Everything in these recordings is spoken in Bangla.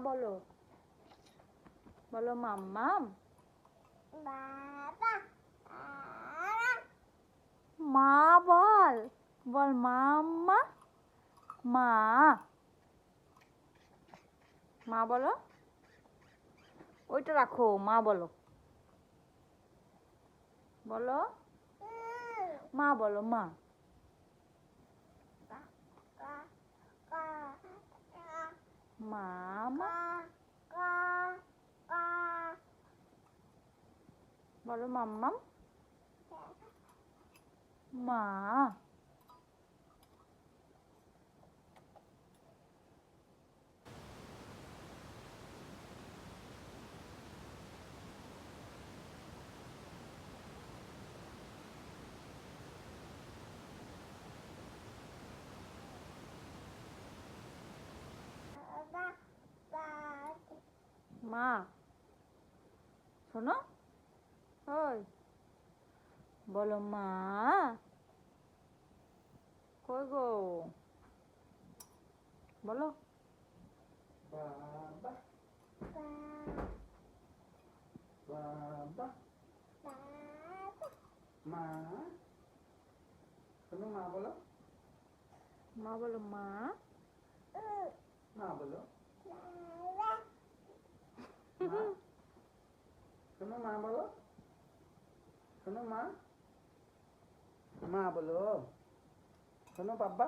বলো, বলো মাম্মাম। বাবা মা বল, বল মাম্মা। মা, মা বলো। ওইটা রাখো, মা বলো, বলো মা, বলো মা। মা মা বলো মাম্মাম। মা, মা শোনো, ওই বলো মা। কই গো, বলো। বাবা বাবা মা, শোনো মা বলো। মা বলো মা। মা বলো। মা, শোনো মা বলো। শোনো মা, মা বলো। শোনো বাবা,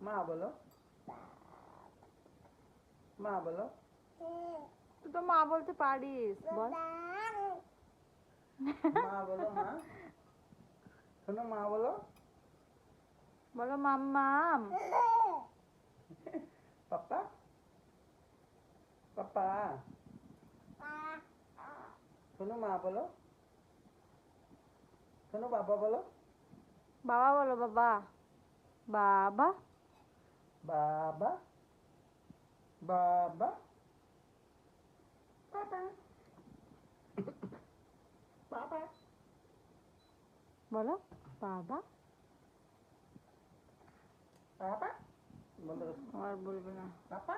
মা বলো। মা বলো। তুই তো মা বলতে পারিস, বল। মা বলো মা। শোনো মা বলো। বলো মাম্মাম। পাপা পাপা, শোনো মা বলো। শোনো বাবা বলো। বাবা বলো বাবা। বাবা, বাবা বাবা বাবা বাবা, বলো বাবা। বাবা বলো। আর বলবে না। পাপা